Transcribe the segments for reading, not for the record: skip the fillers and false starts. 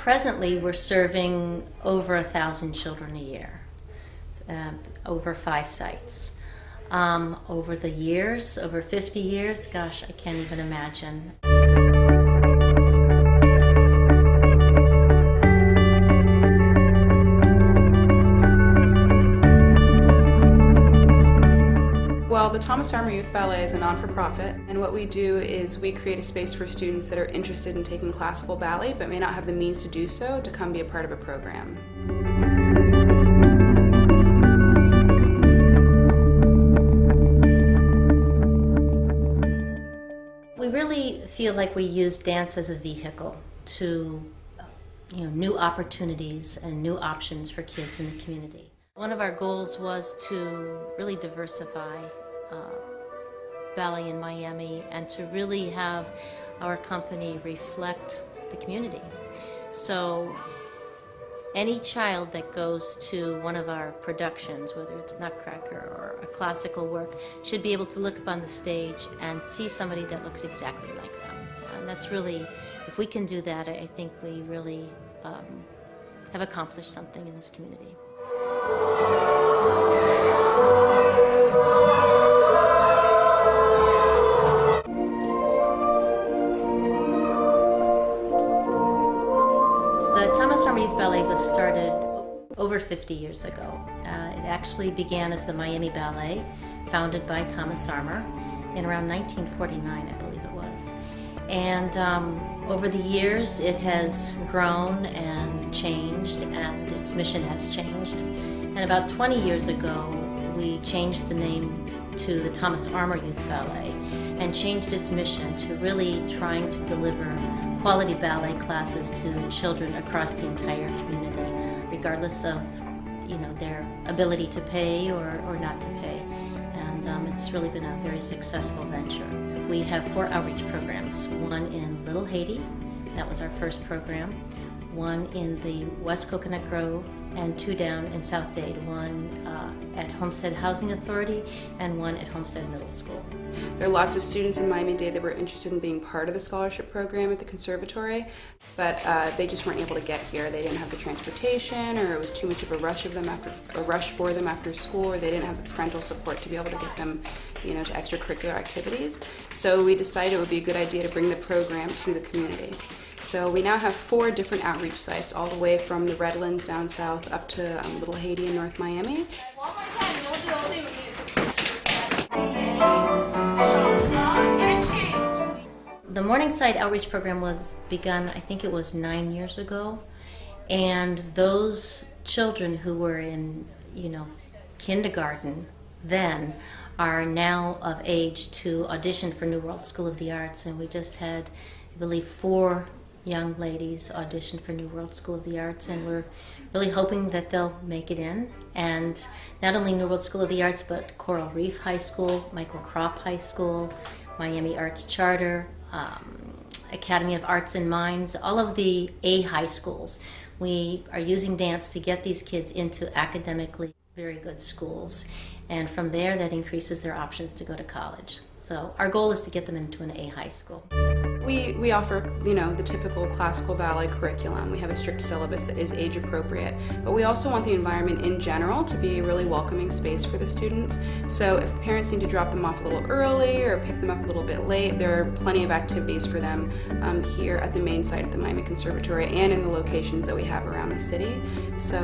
Presently, we're serving over 1,000 children a year, over 5 sites. Over the years, over 50 years, gosh, I can't even imagine. Well, the Thomas Armour Youth Ballet is a non-for-profit, and what we do is we create a space for students that are interested in taking classical ballet but may not have the means to do so to come be a part of a program. We really feel like we use dance as a vehicle to new opportunities and new options for kids in the community. One of our goals was to really diversify ballet in Miami and to really have our company reflect the community. So any child that goes to one of our productions, whether it's Nutcracker or a classical work, should be able to look up on the stage and see somebody that looks exactly like them. And that's really, if we can do that, I think we really have accomplished something in this community. The Thomas Armour Youth Ballet was started over 50 years ago. It actually began as the Miami Ballet, founded by Thomas Armour in around 1949, I believe it was. And over the years, it has grown and changed, and its mission has changed. And about 20 years ago, we changed the name to the Thomas Armour Youth Ballet and changed its mission to really trying to deliver quality ballet classes to children across the entire community, regardless of their ability to pay or not to pay. And it's really been a very successful venture. We have 4 outreach programs, one in Little Haiti, that was our first program, one in the West Coconut Grove, and 2 down in South Dade, one at Homestead Housing Authority and one at Homestead Middle School. There are lots of students in Miami-Dade that were interested in being part of the scholarship program at the conservatory, but they just weren't able to get here. They didn't have the transportation, or it was too much of a rush for them after school, or they didn't have the parental support to be able to get them to extracurricular activities. So we decided it would be a good idea to bring the program to the community. So we now have 4 different outreach sites, all the way from the Redlands down south up to Little Haiti in North Miami. The Morningside Outreach Program was begun, I think it was 9 years ago, and those children who were in, kindergarten then are now of age to audition for New World School of the Arts, and we just had, I believe, 4 young ladies audition for New World School of the Arts, and we're really hoping that they'll make it in. And not only New World School of the Arts, but Coral Reef High School, Michael Kropp High School, Miami Arts Charter, Academy of Arts and Minds, all of the A high schools. We are using dance to get these kids into academically very good schools, and from there that increases their options to go to college. So our goal is to get them into an A high school. We offer, the typical classical ballet curriculum. We have a strict syllabus that is age appropriate, but we also want the environment in general to be a really welcoming space for the students. So if parents need to drop them off a little early or pick them up a little bit late, there are plenty of activities for them here at the main site at the Miami Conservatory and in the locations that we have around the city. So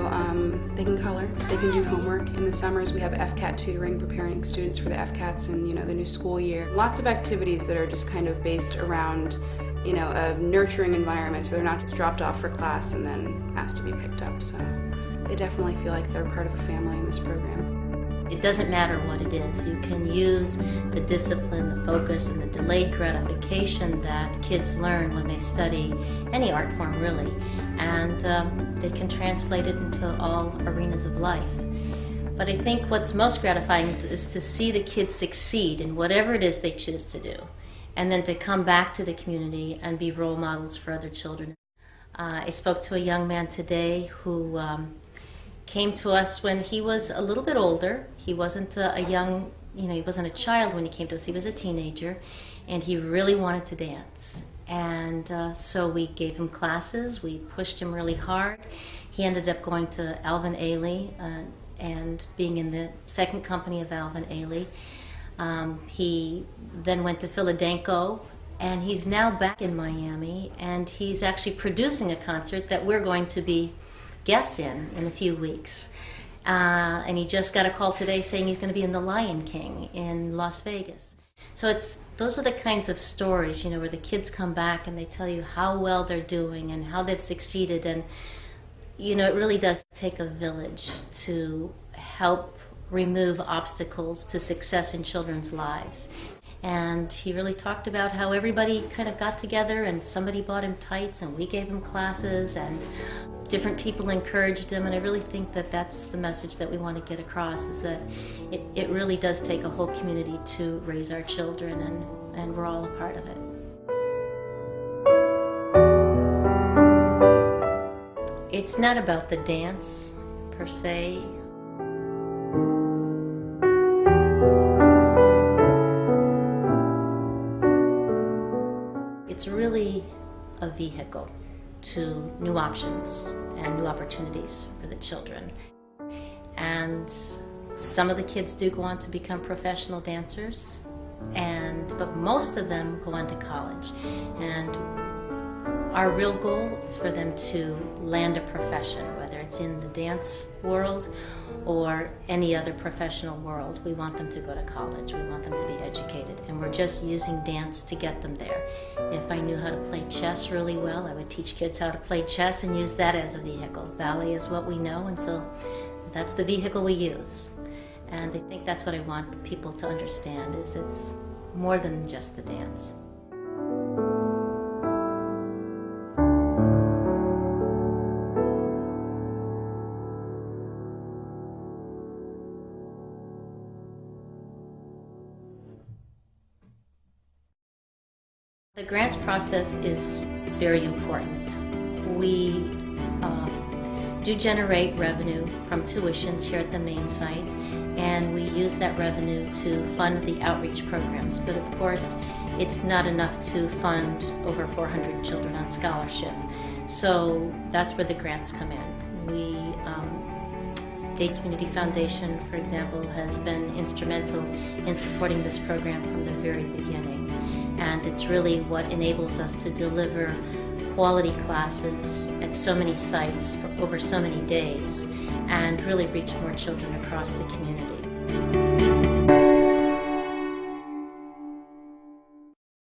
they can color, they can do homework. In the summers we have FCAT tutoring, preparing students for the FCATs and the new school year. Lots of activities that are just kind of based around a nurturing environment, so they're not just dropped off for class and then asked to be picked up. So they definitely feel like they're part of a family in this program. It doesn't matter what it is. You can use the discipline, the focus, and the delayed gratification that kids learn when they study any art form, really, and they can translate it into all arenas of life. But I think what's most gratifying is to see the kids succeed in whatever it is they choose to do, and then to come back to the community and be role models for other children. I spoke to a young man today who came to us when he was a little bit older. He wasn't he wasn't a child when he came to us. He was a teenager, and he really wanted to dance. And so we gave him classes, we pushed him really hard. He ended up going to Alvin Ailey and being in the second company of Alvin Ailey. He then went to Philadelphia, and he's now back in Miami, and he's actually producing a concert that we're going to be guests in a few weeks. And he just got a call today saying he's going to be in The Lion King in Las Vegas. So those are the kinds of stories, where the kids come back and they tell you how well they're doing and how they've succeeded. And, it really does take a village to help remove obstacles to success in children's lives. And he really talked about how everybody kind of got together and somebody bought him tights and we gave him classes and different people encouraged him. And I really think that that's the message that we want to get across, is that it really does take a whole community to raise our children, and we're all a part of it. It's not about the dance per se. It's really a vehicle to new options and new opportunities for the children. And some of the kids do go on to become professional dancers, but most of them go on to college. And our real goal is for them to land a profession, whether it's in the dance world or any other professional world. We want them to go to college. We want them to be educated. And we're just using dance to get them there. If I knew how to play chess really well, I would teach kids how to play chess and use that as a vehicle. Ballet is what we know, and so that's the vehicle we use. And I think that's what I want people to understand, is it's more than just the dance. The grants process is very important. We do generate revenue from tuitions here at the main site, and we use that revenue to fund the outreach programs. But of course, it's not enough to fund over 400 children on scholarship. So that's where the grants come in. Dade Community Foundation, for example, has been instrumental in supporting this program from the very beginning. And it's really what enables us to deliver quality classes at so many sites for over so many days and really reach more children across the community.